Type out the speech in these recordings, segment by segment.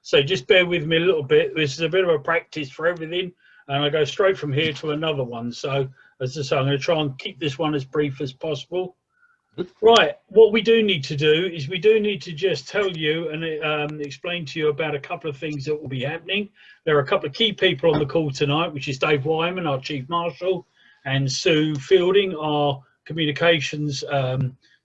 So just bear with me a little bit. This is a bit of a practice for everything, and I go straight from here to another one. So as I say, I'm going to try and keep this one as brief as possible. Right, what we do need to do is we do need to just tell you and explain to you about a couple of things that will be happening. There are a couple of key people on the call tonight, which is Dave Wyman, our Chief Marshal, and Sue Fielding, our Communications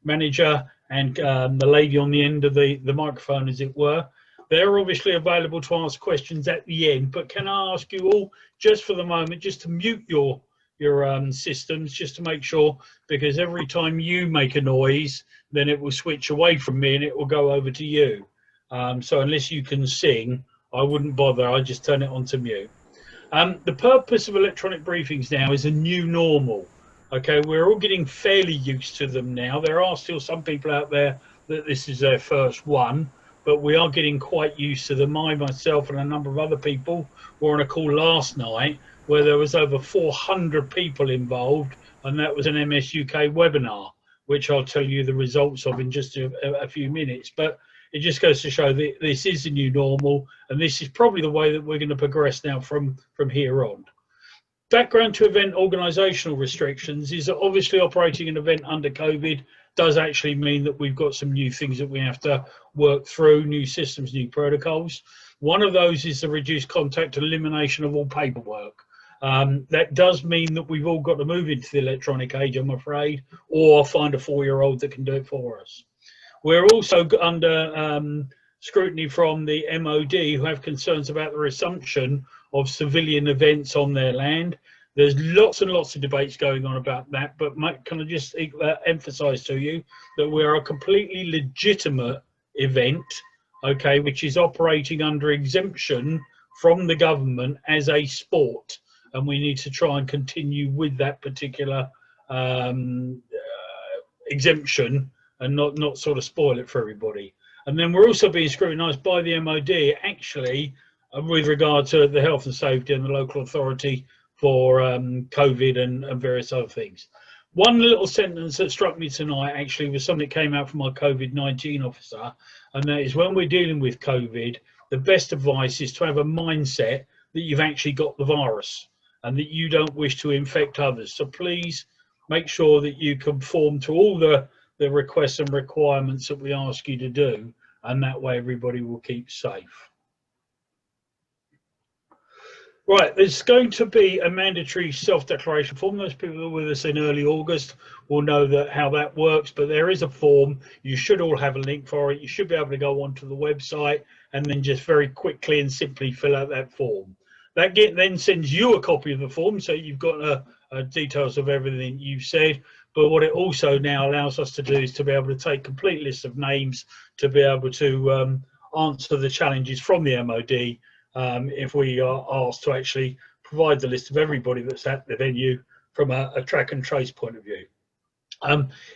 Manager, and the lady on the end of the microphone, as it were. They're obviously available to ask questions at the end, but can I ask you all, just for the moment, just to mute your systems, just to make sure, because every time you make a noise, then it will switch away from me and it will go over to you. So unless you can sing, I wouldn't bother. I just turn it on to mute. The purpose of electronic briefings now is a new normal. Okay, we're all getting fairly used to them now. There are still some people out there that this is their first one, but we are getting quite used to them. I, myself, and a number of other people were on a call last night where there was over 400 people involved, and that was an MS UK webinar, which I'll tell you the results of in just a few minutes. But it just goes to show that this is the new normal, and this is probably the way that we're going to progress now from here on. Background to event organisational restrictions is that obviously operating an event under COVID does actually mean that we've got some new things that we have to work through, new systems, new protocols. One of those is the reduced contact and elimination of all paperwork. That does mean that we've all got to move into the electronic age, I'm afraid, or find a 4-year-old that can do it for us. We're also under scrutiny from the MOD, who have concerns about the resumption of civilian events on their land. There's lots and lots of debates going on about that, but can I just emphasise to you that we are a completely legitimate event, okay, which is operating under exemption from the government as a sport. And we need to try and continue with that particular exemption and not sort of spoil it for everybody. And then we're also being scrutinised by the MOD, actually, with regard to the health and safety and the local authority for COVID and various other things. One little sentence that struck me tonight actually was something that came out from our COVID-19 officer, and that is, when we're dealing with COVID, the best advice is to have a mindset that you've actually got the virus and that you don't wish to infect others. So please make sure that you conform to all the requests and requirements that we ask you to do, and that way everybody will keep safe. Right, there's going to be a mandatory self-declaration form. Those people that were with us in early August will know how that works, but there is a form. You should all have a link for it. You should be able to go onto the website and then just very quickly and simply fill out that form. That then sends you a copy of the form, so you've got details of everything you've said. But what it also now allows us to do is to be able to take a complete list of names to be able to answer the challenges from the MOD if we are asked to actually provide the list of everybody that's at the venue from a track and trace point of view.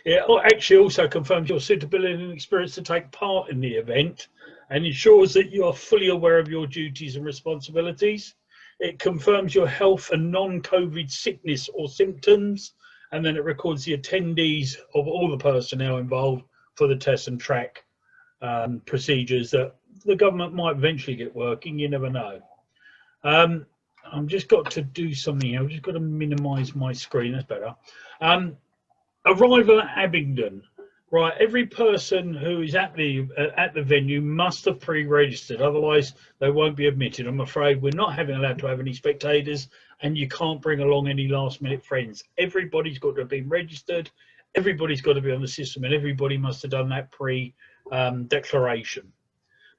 It actually also confirms your suitability and experience to take part in the event and ensures that you are fully aware of your duties and responsibilities. It confirms your health and non-COVID sickness or symptoms, and then it records the attendees of all the personnel involved for the test and track procedures that the government might eventually get working. You never know. I've just got to do something here. I've just got to minimize my screen. That's better. Arrival at Abingdon. Right, every person who is at the venue must have pre-registered, otherwise they won't be admitted. I'm afraid we're not allowed to have any spectators, and you can't bring along any last-minute friends. Everybody's got to have been registered, everybody's got to be on the system, and everybody must have done that pre-declaration.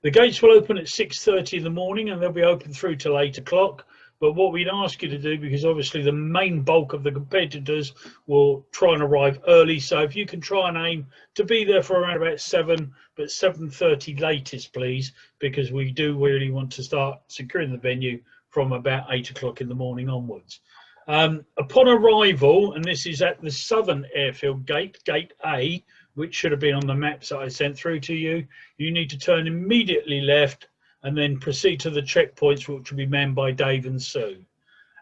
The gates will open at 6:30 in the morning, and they'll be open through till 8 o'clock. But what we'd ask you to do, because obviously the main bulk of the competitors will try and arrive early, so if you can try and aim to be there for around about 7, but 7:30 latest, please, because we do really want to start securing the venue from about 8 o'clock in the morning onwards. Upon arrival, and this is at the Southern Airfield Gate, Gate A, which should have been on the maps that I sent through to you, you need to turn immediately left and then proceed to the checkpoints, which will be manned by Dave and Sue.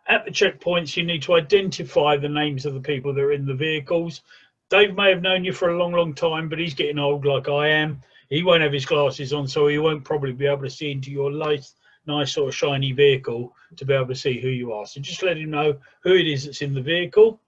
At the checkpoints, you need to identify the names of the people that are in the vehicles. Dave may have known you for a long, long time, but he's getting old like I am. He won't have his glasses on, so he won't probably be able to see into your nice sort of shiny vehicle to be able to see who you are. So just let him know who it is that's in the vehicle.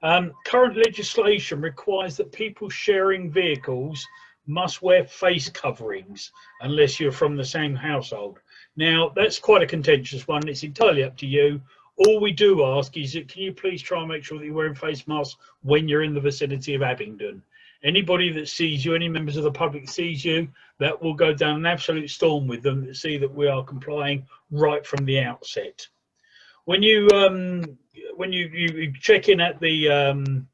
Current legislation requires that people sharing vehicles must wear face coverings unless you're from the same household. Now, that's quite a contentious one. It's entirely up to you. All we do ask is that can you please try and make sure that you're wearing face masks when you're in the vicinity of Abingdon. Anybody that sees you, any members of the public that sees you, that will go down an absolute storm with them to see that we are complying right from the outset. When you check in at the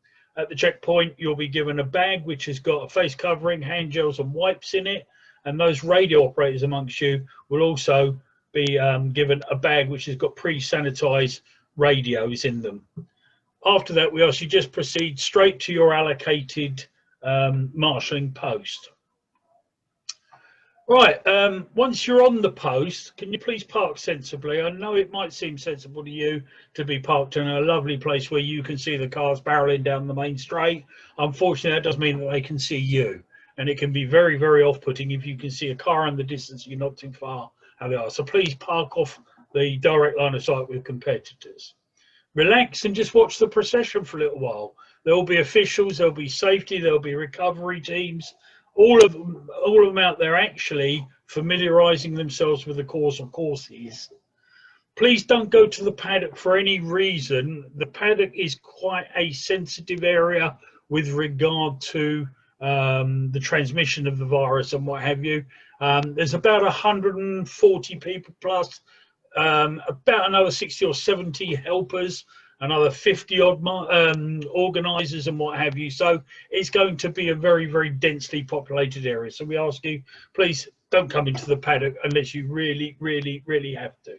checkpoint, you'll be given a bag which has got a face covering, hand gels and wipes in it, and those radio operators amongst you will also be given a bag which has got pre-sanitized radios in them. After that, we ask you just proceed straight to your allocated marshalling post. Right, once you're on the post, can you please park sensibly? I know it might seem sensible to you to be parked in a lovely place where you can see the cars barreling down the main straight. Unfortunately, that does mean that they can see you, and it can be very, very off-putting if you can see a car in the distance, you're not too far how they are. So please park off the direct line of sight with competitors. Relax and just watch the procession for a little while. There will be officials, there'll be safety, there'll be recovery teams. All of them out there actually familiarising themselves with the course of courses. Please don't go to the paddock for any reason. The paddock is quite a sensitive area with regard to the transmission of the virus and what have you. There's about 140 people plus about another 60 or 70 helpers, another 50 odd organisers and what have you. So it's going to be a very, very densely populated area. So we ask you, please don't come into the paddock unless you really, really, really have to.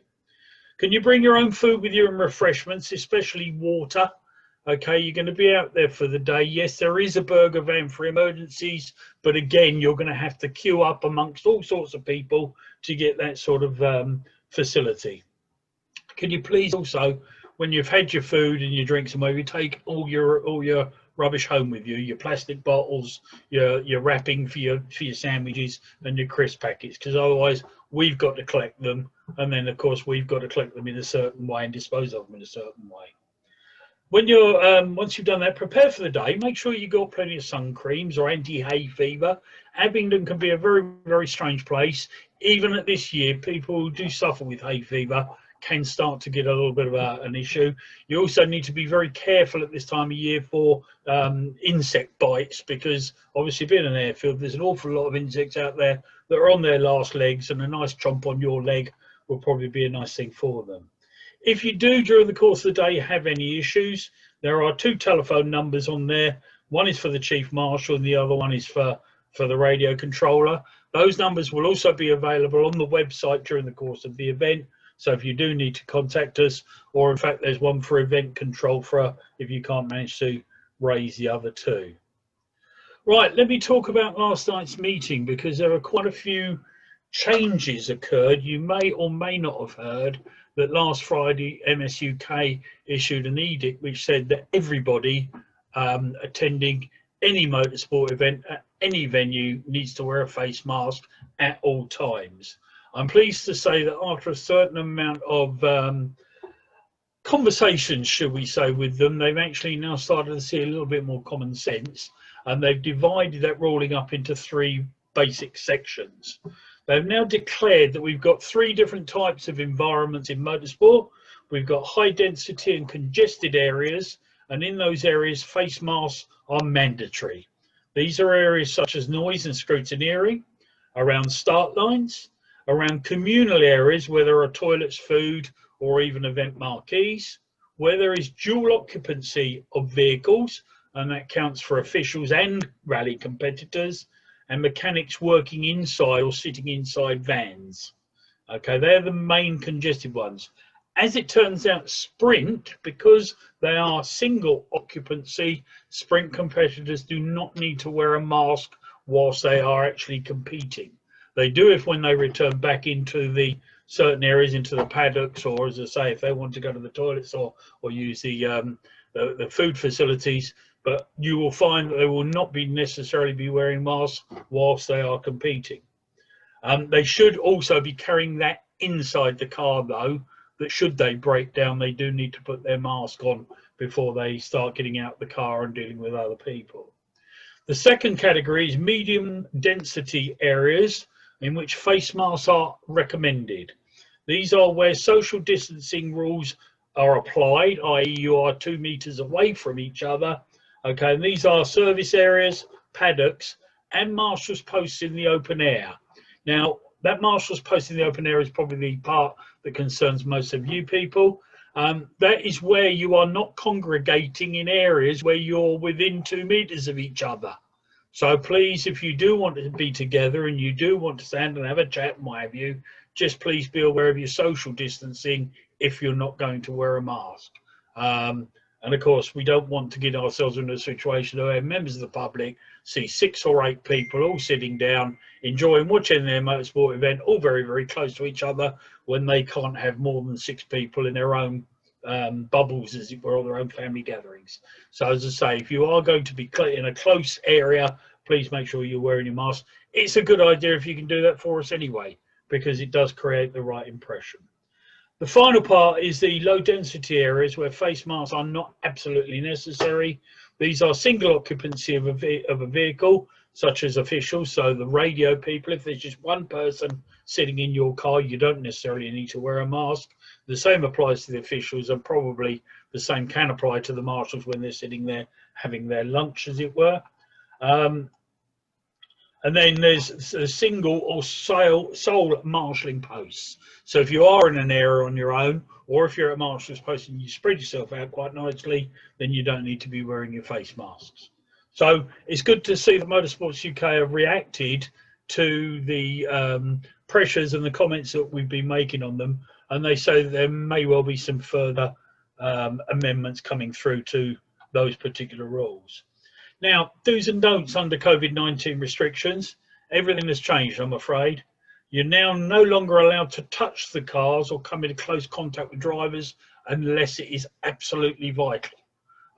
Can you bring your own food with you and refreshments, especially water? Okay, you're going to be out there for the day. Yes, there is a burger van for emergencies, but again, you're going to have to queue up amongst all sorts of people to get that sort of facility. Can you please also, when you've had your food and your drinks and maybe take all your rubbish home with you, your plastic bottles, your wrapping for your sandwiches and your crisp packets, because otherwise we've got to collect them, and then of course we've got to collect them in a certain way and dispose of them in a certain way. When you're once you've done that, prepare for the day. Make sure you got plenty of sun creams or anti-hay fever. Abingdon can be a very, very strange place. Even at this year, people who do suffer with hay fever can start to get a little bit of an issue. You also need to be very careful at this time of year for insect bites, because obviously being an airfield, there's an awful lot of insects out there that are on their last legs, and a nice chomp on your leg will probably be a nice thing for them. If you do during the course of the day have any issues, there are 2 telephone numbers on there. One is for the Chief Marshal and the other one is for the radio controller. Those numbers will also be available on the website during the course of the event. So if you do need to contact us, or in fact there's one for event control for if you can't manage to raise the other 2. Right, let me talk about last night's meeting, because there are quite a few changes occurred. You may or may not have heard that last Friday MSUK issued an edict which said that everybody attending any motorsport event at any venue needs to wear a face mask at all times. I'm pleased to say that after a certain amount of conversations, shall we say, with them, they've actually now started to see a little bit more common sense, and they've divided that ruling up into 3 basic sections. They've now declared that we've got 3 different types of environments in motorsport. We've got high density and congested areas, and in those areas face masks are mandatory. These are areas such as noise and scrutineering, around start lines, around communal areas where there are toilets, food, or even event marquees, where there is dual occupancy of vehicles, and that counts for officials and rally competitors, and mechanics working inside or sitting inside vans. Okay, they're the main congested ones. As it turns out, sprint, because they are single occupancy, sprint competitors do not need to wear a mask whilst they are actually competing. They do if when they return back into the certain areas, into the paddocks, or as I say, if they want to go to the toilets or use the food facilities. but you will find that they will not be necessarily be wearing masks whilst they are competing. They should also be carrying that inside the car, though, that should they break down, they do need to put their mask on before they start getting out the car and dealing with other people. The second category is medium density areas in which face masks are recommended. These are where social distancing rules are applied, i.e. you are 2 meters away from each other. Okay, and these are service areas, paddocks, and marshals posts in the open air. Now, that marshals post in the open air is probably the part that concerns most of you people. That is where you are not congregating in areas where you're within 2 meters of each other. So please, if you do want to be together and you do want to stand and have a chat and what have you, just please be aware of your social distancing if you're not going to wear a mask. And of course, we don't want to get ourselves into a situation where members of the public see 6 or 8 people all sitting down, enjoying watching their motorsport event, all very, very close to each other, when they can't have more than 6 people in their own bubbles, as it were, or their own family gatherings. So as I say, if you are going to be in a close area, please make sure you're wearing your mask. It's a good idea if you can do that for us anyway, because it does create the right impression. The final part is the low density areas where face masks are not absolutely necessary. These are single occupancy of a vehicle, such as officials, so the radio people. If there's just one person sitting in your car, you don't necessarily need to wear a mask. The same applies to the officials, and probably the same can apply to the marshals when they're sitting there having their lunch, as it were. And then there's a single or sole marshalling posts. So if you are in an area on your own, or if you're at marshal's post and you spread yourself out quite nicely, then you don't need to be wearing your face masks. So it's good to see that Motorsports UK have reacted to the pressures and the comments that we've been making on them, and they say that there may well be some further amendments coming through to those particular rules. Now, do's and don'ts under COVID-19 restrictions. Everything has changed, I'm afraid. You're now no longer allowed to touch the cars or come into close contact with drivers unless it is absolutely vital.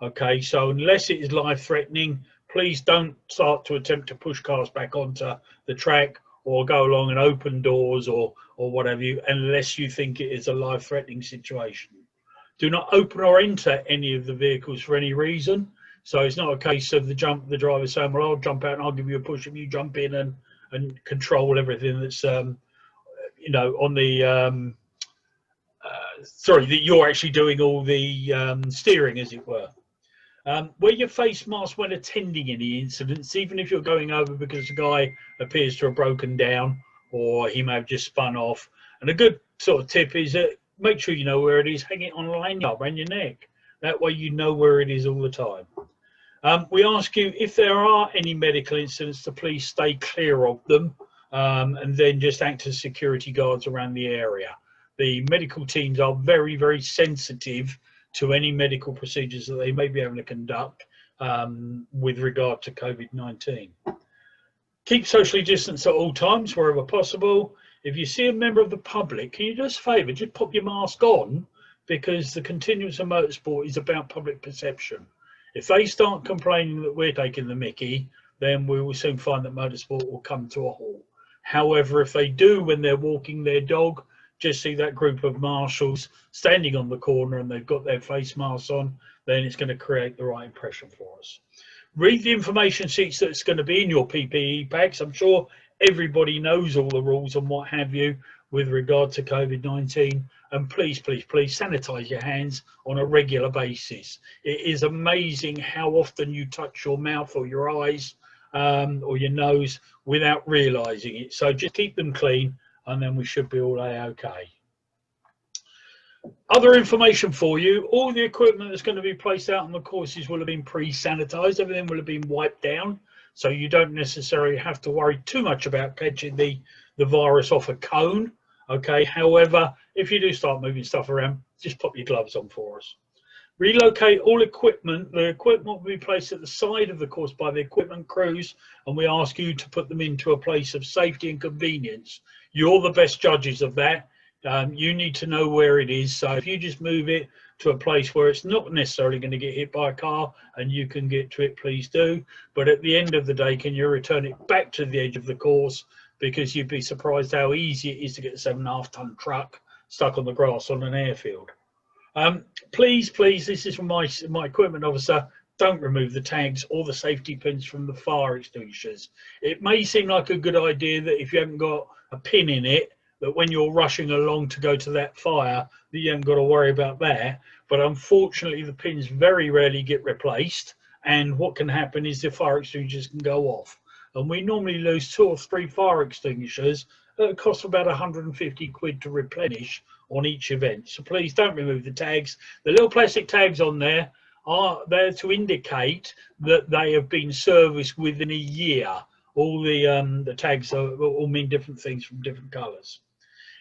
Okay, so unless it is life-threatening, please don't start to attempt to push cars back onto the track or go along and open doors or whatever you, unless you think it is a life-threatening situation. Do not open or enter any of the vehicles for any reason. So it's not a case of the driver saying, well, I'll jump out and I'll give you a push if you jump in and control everything that's, you know, on the, sorry, that you're actually doing all the steering, as it were. Wear your face mask when attending any incidents, even if you're going over because the guy appears to have broken down or he may have just spun off. And a good sort of tip is that make sure you know where it is, hang it on a lanyard around your neck. That way you know where it is all the time. We ask you, if there are any medical incidents, to please stay clear of them and then just act as security guards around the area. The medical teams are very, very sensitive to any medical procedures that they may be able to conduct with regard to COVID-19. Keep socially distanced at all times, wherever possible. If you see a member of the public, can you do us a favour, just pop your mask on, because the continuance of motorsport is about public perception. If they start complaining that we're taking the mickey, then we will soon find that motorsport will come to a halt. However, if they do, when they're walking their dog, just see that group of marshals standing on the corner and they've got their face masks on, then it's going to create the right impression for us. Read the information sheets that's going to be in your PPE packs. I'm sure everybody knows all the rules and what have you with regard to COVID-19. And please, please, please sanitize your hands on a regular basis. It is amazing how often you touch your mouth or your eyes or your nose without realizing it. So just keep them clean and then we should be all okay. Other information for you, all the equipment that's going to be placed out on the courses will have been pre-sanitized. Everything will have been wiped down. So you don't necessarily have to worry too much about catching the virus off a cone. Okay, however, if you do start moving stuff around, just pop your gloves on for us. Relocate all equipment. The equipment will be placed at the side of the course by the equipment crews, and we ask you to put them into a place of safety and convenience. You're the best judges of that. You need to know where it is. So if you just move it to a place where it's not necessarily going to get hit by a car and you can get to it, please do. But at the end of the day, can you return it back to the edge of the course? Because you'd be surprised how easy it is to get a 7.5-ton truck stuck on the grass on an airfield. Please, this is from my equipment officer, don't remove the tags or the safety pins from the fire extinguishers. It may seem like a good idea that if you haven't got a pin in it, that when you're rushing along to go to that fire, that you haven't got to worry about that. But unfortunately, the pins very rarely get replaced. And what can happen is the fire extinguishers can go off. And we normally lose 2 or 3 fire extinguishers that cost about 150 quid to replenish on each event. So please don't remove the tags. The little plastic tags on there are there to indicate that they have been serviced within a year. All the tags all mean different things from different colours.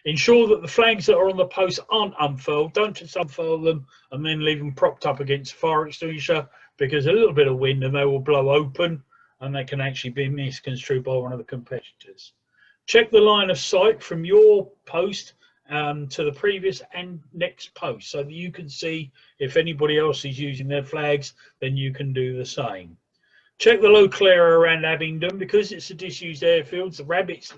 Ensure that the flags that are on the post aren't unfurled. Don't just unfurl them and then leave them propped up against a fire extinguisher, because a little bit of wind and they will blow open and they can actually be misconstrued by one of the competitors. Check the line of sight from your post to the previous and next post so that you can see if anybody else is using their flags, then you can do the same. Check the local area around Abingdon, because it's a disused airfield. The rabbits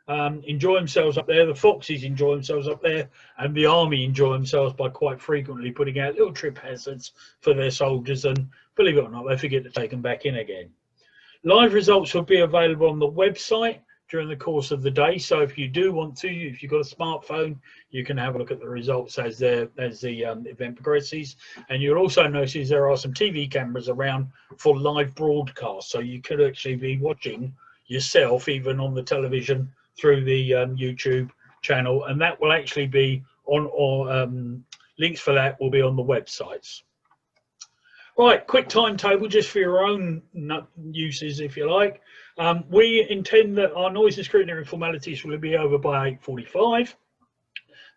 enjoy themselves up there, the foxes enjoy themselves up there, and the army enjoy themselves by quite frequently putting out little trip hazards for their soldiers, and believe it or not, they forget to take them back in again. Live results will be available on the website during the course of the day, so if you do want to, if you've got a smartphone, you can have a look at the results as the event progresses. And you'll also notice there are some TV cameras around for live broadcast, so you could actually be watching yourself even on the television through the YouTube channel, and that will actually be on, or links for that will be on the websites. Right, quick timetable just for your own uses, if you like. We intend that our noise and scrutiny formalities will be over by 8:45.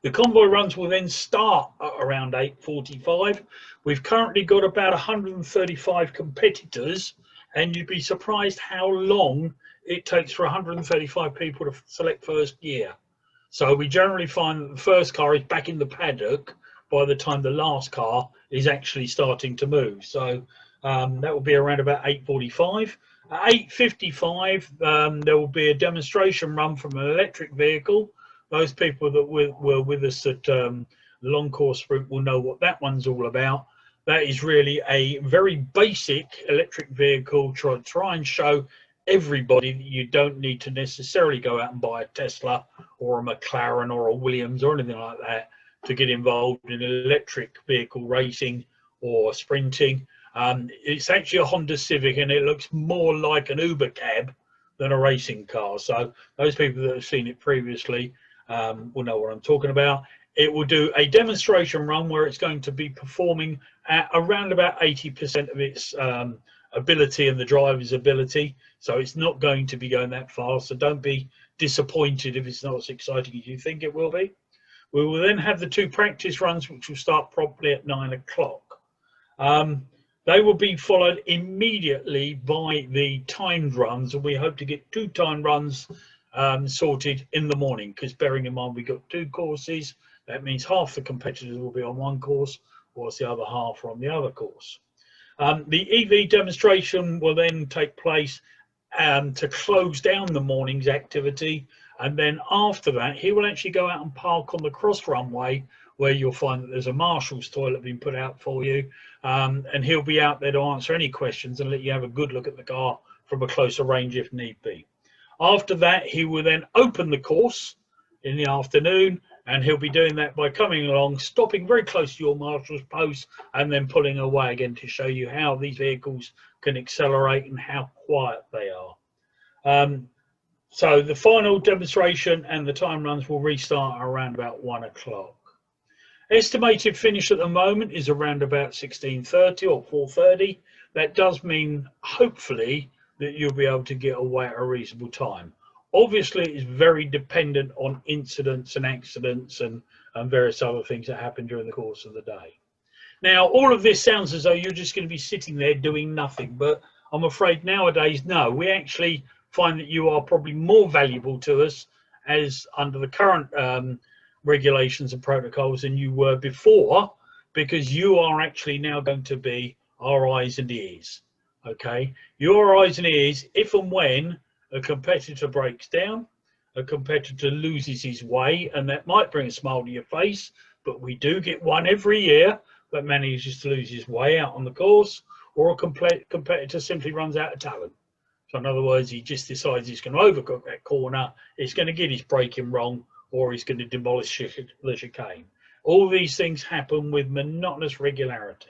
The convoy runs will then start at around 8:45. We've currently got about 135 competitors, and you'd be surprised how long it takes for 135 people to select first gear. So we generally find that the first car is back in the paddock by the time the last car is actually starting to move. So that will be around about 8:45. At 8:55, there will be a demonstration run from an electric vehicle. Those people that were with us at the long course sprint will know what that one's all about. That is really a very basic electric vehicle to try and show everybody that you don't need to necessarily go out and buy a Tesla or a McLaren or a Williams or anything like that to get involved in electric vehicle racing or sprinting. It's actually a Honda Civic, and it looks more like an Uber cab than a racing car. So those people that have seen it previously will know what I'm talking about. It will do a demonstration run where it's going to be performing at around about 80% of its ability and the driver's ability. So it's not going to be going that fast. So don't be disappointed if it's not as exciting as you think it will be. We will then have the 2 practice runs, which will start properly at 9 o'clock. They will be followed immediately by the timed runs, and we hope to get 2 timed runs sorted in the morning, because bearing in mind we've got 2 courses, that means half the competitors will be on one course, whilst the other half are on the other course. The EV demonstration will then take place to close down the morning's activity, and then after that he will actually go out and park on the cross runway, where you'll find that there's a marshal's toilet being put out for you, and he'll be out there to answer any questions and let you have a good look at the car from a closer range if need be. After that, he will then open the course in the afternoon, and he'll be doing that by coming along, stopping very close to your marshal's post, and then pulling away again to show you how these vehicles can accelerate and how quiet they are. So the final demonstration and the time runs will restart around about 1 o'clock. Estimated finish at the moment is around about 16:30 or 4:30. That does mean, hopefully, that you'll be able to get away at a reasonable time. Obviously, it's very dependent on incidents and accidents and various other things that happen during the course of the day. Now, all of this sounds as though you're just going to be sitting there doing nothing, but I'm afraid nowadays, no. We actually find that you are probably more valuable to us, as under the current regulations and protocols than you were before, because you are actually now going to be our eyes and ears. Okay, your eyes and ears if and when a competitor breaks down, a competitor loses his way, and that might bring a smile to your face, but we do get one every year that manages to lose his way out on the course, or a competitor simply runs out of talent. So in other words, he just decides he's going to overcook that corner, he's going to get his braking wrong, or he's going to demolish the chicane. All these things happen with monotonous regularity.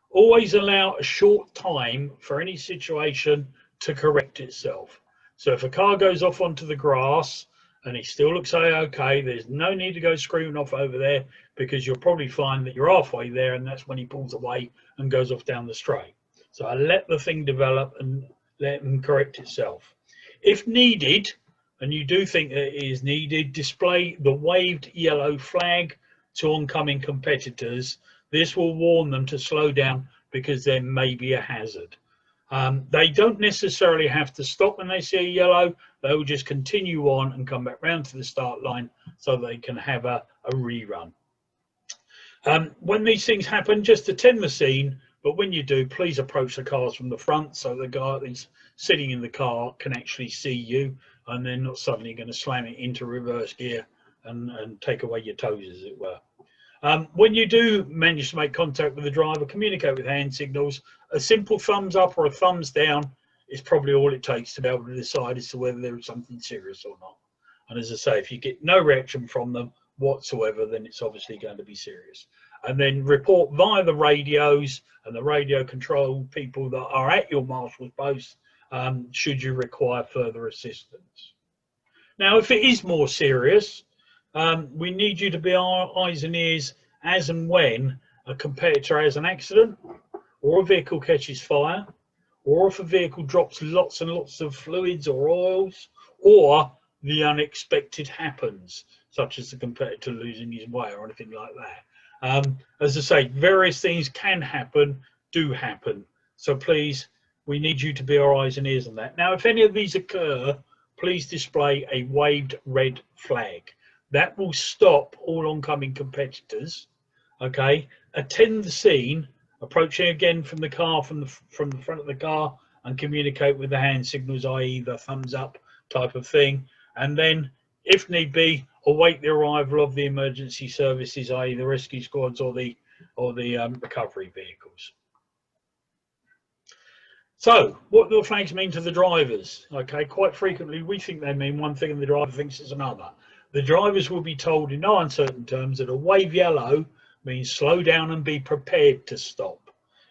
Always allow a short time for any situation to correct itself. So if a car goes off onto the grass and he still looks okay, there's no need to go screaming off over there, because you'll probably find that you're halfway there and that's when he pulls away and goes off down the straight. So I let the thing develop and let them correct itself. If needed, and you do think that it is needed, display the waved yellow flag to oncoming competitors. This will warn them to slow down because there may be a hazard. They don't necessarily have to stop when they see a yellow. They will just continue on and come back round to the start line so they can have a rerun. When these things happen, just attend the scene, but when you do, please approach the cars from the front so the guy that's sitting in the car can actually see you, and they're not suddenly going to slam it into reverse gear and take away your toes, as it were. When you do manage to make contact with the driver, communicate with hand signals. A simple thumbs up or a thumbs down is probably all it takes to be able to decide as to whether there is something serious or not. And as I say, if you get no reaction from them whatsoever, then it's obviously going to be serious. And then report via the radios and the radio control people that are at your marshal's post should you require further assistance. Now, if it is more serious, we need you to be our eyes and ears as and when a competitor has an accident, or a vehicle catches fire, or if a vehicle drops lots and lots of fluids or oils, or the unexpected happens, such as the competitor losing his way or anything like that. As I say, various things can happen, do happen. So please, we need you to be our eyes and ears on that. Now, if any of these occur, please display a waved red flag. That will stop all oncoming competitors. Okay, attend the scene, approaching again from the car, from the front of the car, and communicate with the hand signals, i.e. the thumbs up type of thing. And then, if need be, await the arrival of the emergency services, i.e. the rescue squads or the recovery vehicles. So, what do the flags mean to the drivers? Okay, quite frequently we think they mean one thing and the driver thinks it's another. The drivers will be told in no uncertain terms that a wave yellow means slow down and be prepared to stop.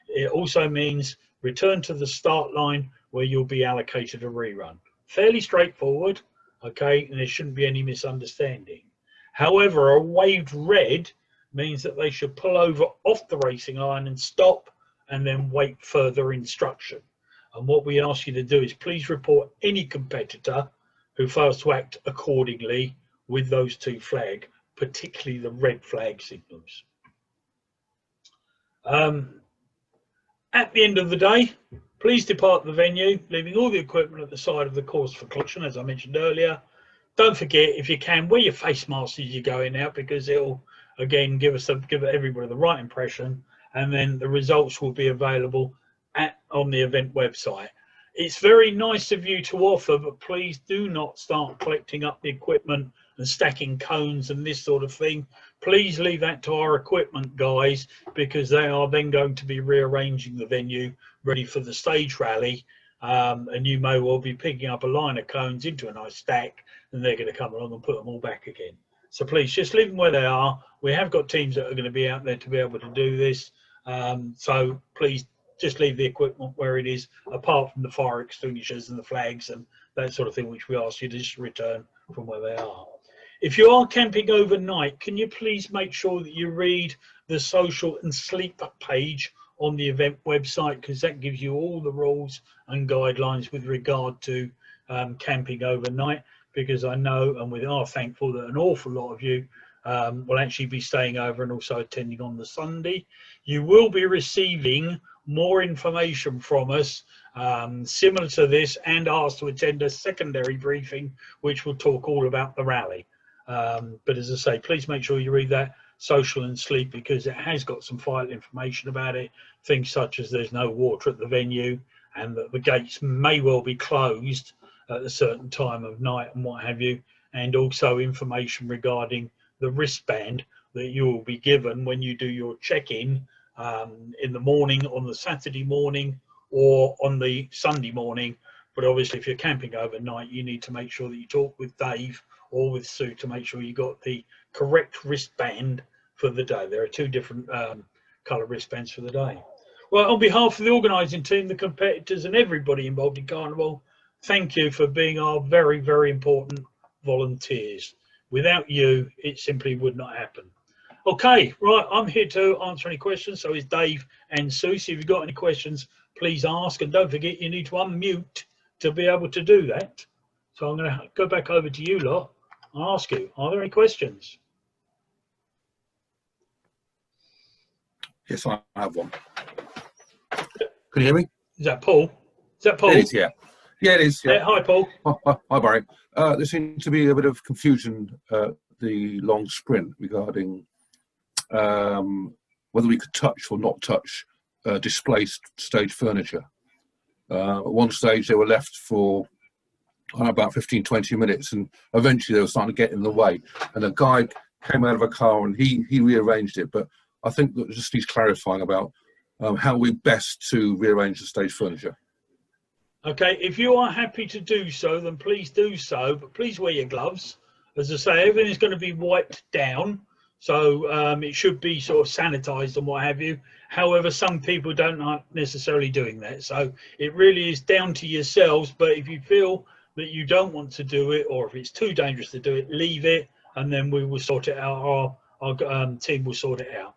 It also means return to the start line where you'll be allocated a rerun. Fairly straightforward, okay, and there shouldn't be any misunderstanding. However, a waved red means that they should pull over off the racing line and stop, and then wait further instruction. And what we ask you to do is please report any competitor who fails to act accordingly with those two flags, particularly the red flag signals. At the end of the day, please depart the venue, leaving all the equipment at the side of the course for collection, as I mentioned earlier. Don't forget, if you can, wear your face mask as you're going out, because it'll, again, give everybody the right impression, and then the results will be available on the event website. It's very nice of you to offer, but please do not start collecting up the equipment and stacking cones and this sort of thing. Please leave that to our equipment guys, because they are then going to be rearranging the venue ready for the stage rally, and you may well be picking up a line of cones into a nice stack, and they're going to come along and put them all back again. So please just leave them where they are. We have got teams that are going to be out there to be able to do this, so please just leave the equipment where it is, apart from the fire extinguishers and the flags and that sort of thing, which we ask you to just return from where they are. If you are camping overnight, can you please make sure that you read the social and sleep page on the event website, because that gives you all the rules and guidelines with regard to camping overnight, because I know, and we are thankful, that an awful lot of you will actually be staying over and also attending on the Sunday. You will be receiving more information from us similar to this, and asked to attend a secondary briefing which will talk all about the rally. But as I say, please make sure you read that social and sleep, because it has got some vital information about it. Things such as there's no water at the venue, and that the gates may well be closed at a certain time of night and what have you, and also information regarding the wristband that you will be given when you do your check-in in the morning, on the Saturday morning or on the Sunday morning. But obviously if you're camping overnight, you need to make sure that you talk with Dave or with Sue to make sure you got the correct wristband for the day. There are two different colour wristbands for the day. Well, on behalf of the organising team, the competitors and everybody involved in Carnival, thank you for being our very, very important volunteers. Without you, it simply would not happen. Okay, right, I'm here to answer any questions. So is Dave and Sue. So if you've got any questions, please ask. And don't forget, you need to unmute to be able to do that. So I'm going to go back over to you lot and ask you, are there any questions? Yes, I have one. Can you hear me? Is that Paul? Is that Paul? It is, yeah. Yeah, it is. Yeah. Hi, Paul. Hi, Barry. There seems to be a bit of confusion the long sprint regarding whether we could touch or not touch displaced stage furniture. At one stage, they were left for about 15-20 minutes, and eventually they were starting to get in the way. And a guy came out of a car and he rearranged it. But I think that just needs clarifying about how we best to rearrange the stage furniture. Okay, if you are happy to do so, then please do so, but please wear your gloves. As I say, everything is going to be wiped down, so it should be sort of sanitized and what have you. However, some people don't like necessarily doing that, so it really is down to yourselves. But if you feel that you don't want to do it, or if it's too dangerous to do it, leave it, and then we will sort it out. Our team will sort it out.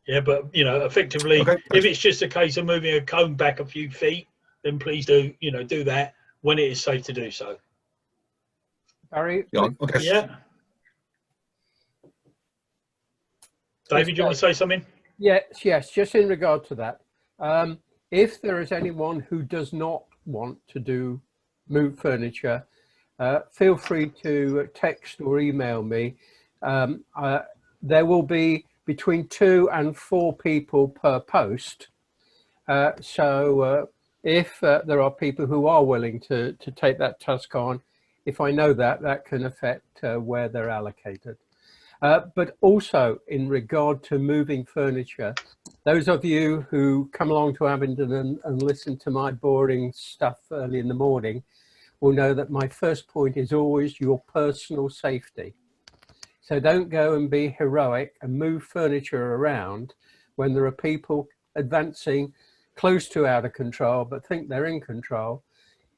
Yeah, but you know, effectively, okay, if it's just a case of moving a cone back a few feet, then please do, you know, do that when it is safe to do so. Barry? Yeah. Okay. Yeah. David, you want to say something? Yes, just in regard to that. If there is anyone who does not want to move furniture, feel free to text or email me. There will be between 2 and 4 people per post. If there are people who are willing to take that task on, if I know that, that can affect where they're allocated. But also in regard to moving furniture, those of you who come along to Abingdon and listen to my boring stuff early in the morning will know that my first point is always your personal safety. So don't go and be heroic and move furniture around when there are people advancing close to out of control, but think they're in control.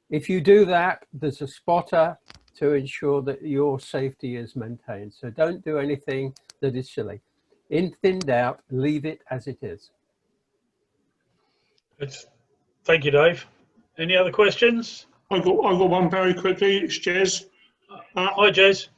If you do that, there's a spotter to ensure that your safety is maintained. So don't do anything that is silly. In thin doubt, leave it as it is. Thank you, Dave. Any other questions? I've got one very quickly. It's Jez. Hi, Jez.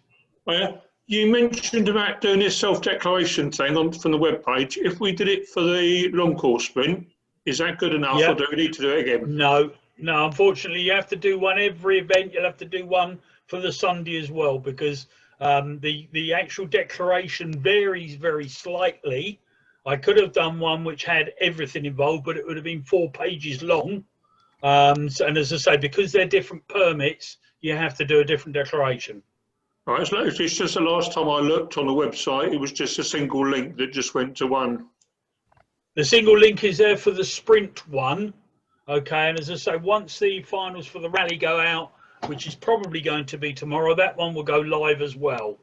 Oh, yeah. You mentioned about doing this self-declaration thing from the webpage. If we did it for the long course sprint, is that good enough, or do we need to do it again? No, unfortunately, you have to do one every event. You'll have to do one for the Sunday as well, because the actual declaration varies very slightly. I could have done one which had everything involved, but it would have been 4 pages long. And as I say, because they're different permits, you have to do a different declaration. Right, it's just the last time I looked on the website, it was just a single link that just went to one. The single link is there for the sprint one. Okay, and as I say, once the finals for the rally go out, which is probably going to be tomorrow, that one will go live as well.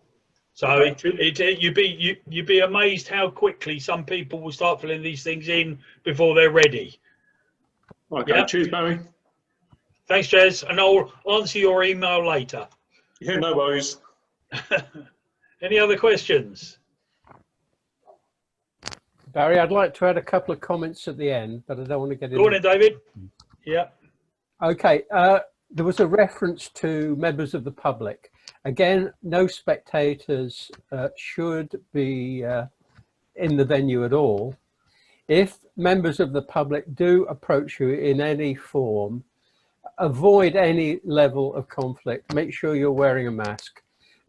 So okay. You'd be amazed how quickly some people will start filling these things in before they're ready. Okay, yep. Cheers, Barry. Thanks, Jez, and I'll answer your email later. Yeah, no worries. Any other questions? Barry, I'd like to add a couple of comments at the end, but I don't want to get in. Go on, David. Yeah. Okay. There was a reference to members of the public. Again, no spectators should be in the venue at all. If members of the public do approach you in any form, avoid any level of conflict. Make sure you're wearing a mask.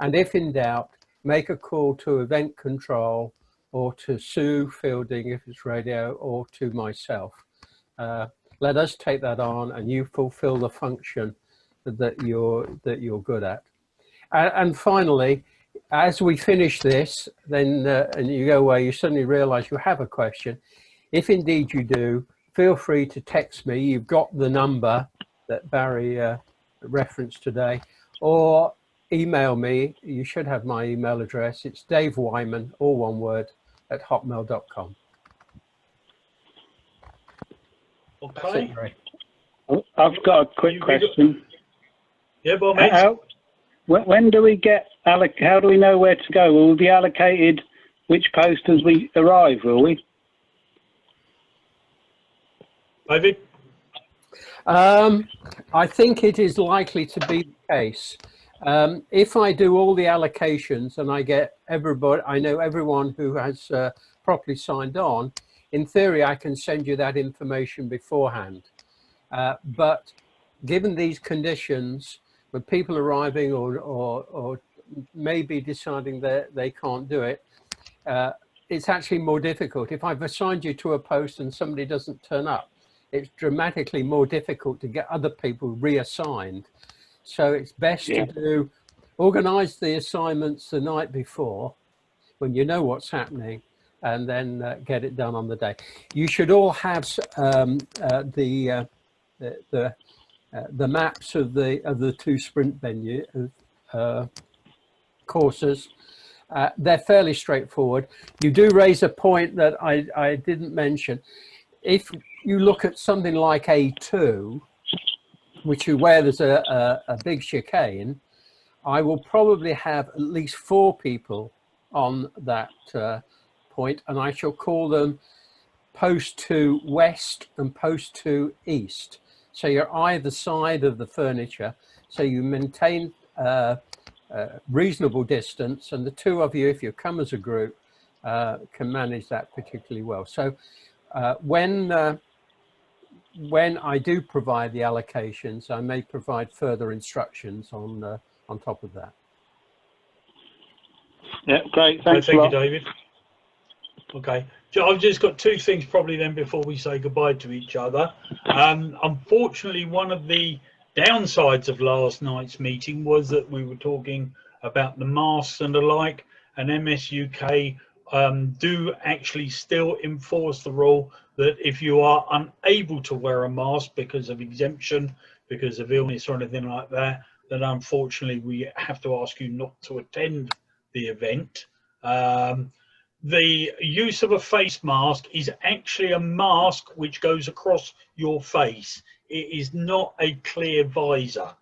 And if in doubt, make a call to event control or to Sue Fielding if it's radio, or to myself. Let us take that on, and you fulfill the function that you're good at. And finally, as we finish this, then and you go away, you suddenly realize you have a question. If indeed you do, feel free to text me. You've got the number that Barry referenced today, or email me. You should have my email address. It's Dave Wyman, all one word, @hotmail.com. Okay. I've got a quick question. Yeah, Bob, mate. When do we get how do we know where to go? Will we be allocated which post as we arrive, will we? David? I think it is likely to be the case. If I do all the allocations and I get everybody, I know everyone who has properly signed on, in theory, I can send you that information beforehand. But given these conditions, with people arriving or maybe deciding that they can't do it, it's actually more difficult. If I've assigned you to a post and somebody doesn't turn up, it's dramatically more difficult to get other people reassigned. So it's best to organize the assignments the night before when you know what's happening, and then get it done on the day. You should all have the maps of the two sprint venue courses. They're fairly straightforward. You do raise a point that I didn't mention. If you look at something like A2, where there's a big chicane, I will probably have at least 4 people on that point, and I shall call them post 2 west and post 2 east. So you're either side of the furniture, so you maintain reasonable distance, and the 2 of you, if you come as a group, can manage that particularly well. So when I do provide the allocations, I may provide further instructions on top of that. Yeah, great. Thanks a lot. Thank you, David. Okay, I've just got 2 things probably then before we say goodbye to each other. Unfortunately, one of the downsides of last night's meeting was that we were talking about the masks and the like, and MSUK do actually still enforce the rule that if you are unable to wear a mask because of exemption, because of illness or anything like that, then unfortunately we have to ask you not to attend the event. The use of a face mask is actually a mask which goes across your face. It is not a clear visor.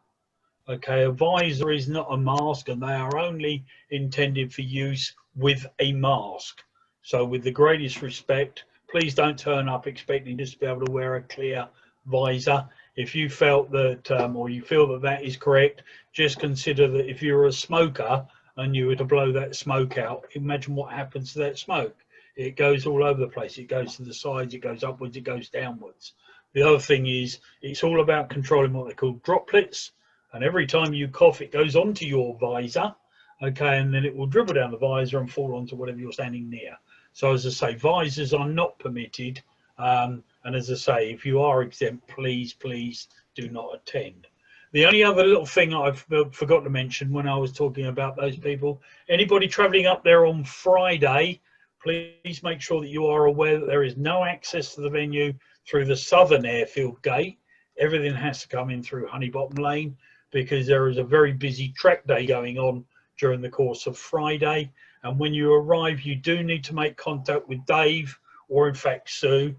Okay, a visor is not a mask, and they are only intended for use with a mask. So with the greatest respect, please don't turn up expecting just to be able to wear a clear visor. If you felt that, or you feel that that is correct, just consider that if you're a smoker and you were to blow that smoke out, imagine what happens to that smoke. It goes all over the place. It goes to the sides, it goes upwards, it goes downwards. The other thing is, it's all about controlling what they call droplets. And every time you cough, it goes onto your visor, okay, and then it will dribble down the visor and fall onto whatever you're standing near. So as I say, visors are not permitted. And as I say, if you are exempt, please do not attend. The only other little thing I've forgot to mention when I was talking about those people, anybody travelling up there on Friday, please make sure that you are aware that there is no access to the venue through the southern airfield gate. Everything has to come in through Honeybottom Lane, because there is a very busy track day going on during the course of Friday. And when you arrive, you do need to make contact with Dave, or in fact Sue,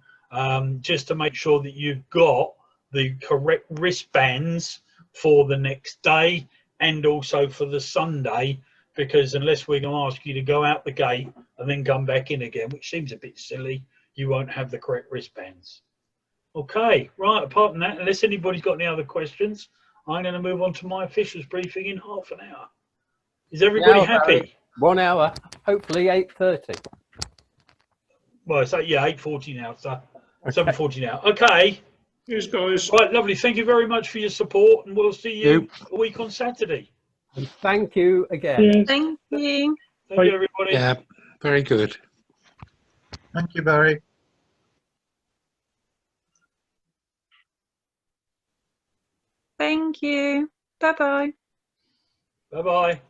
just to make sure that you've got the correct wristbands for the next day and also for the Sunday, because unless we're going to ask you to go out the gate and then come back in again, which seems a bit silly, you won't have the correct wristbands. Okay, right, apart from that, unless anybody's got any other questions, I'm going to move on to my officials briefing in half an hour. Is everybody happy? 1 hour, hopefully 8:30. Well, so yeah, 8:40 now, so 7:40 now. Okay. Cheers, guys. Right, lovely. Thank you very much for your support, and we'll see you a week on Saturday. And thank you again. Cheers. Thank you. Thank you, everybody. Yeah, very good. Thank you, Barry. Thank you. Bye bye. Bye bye.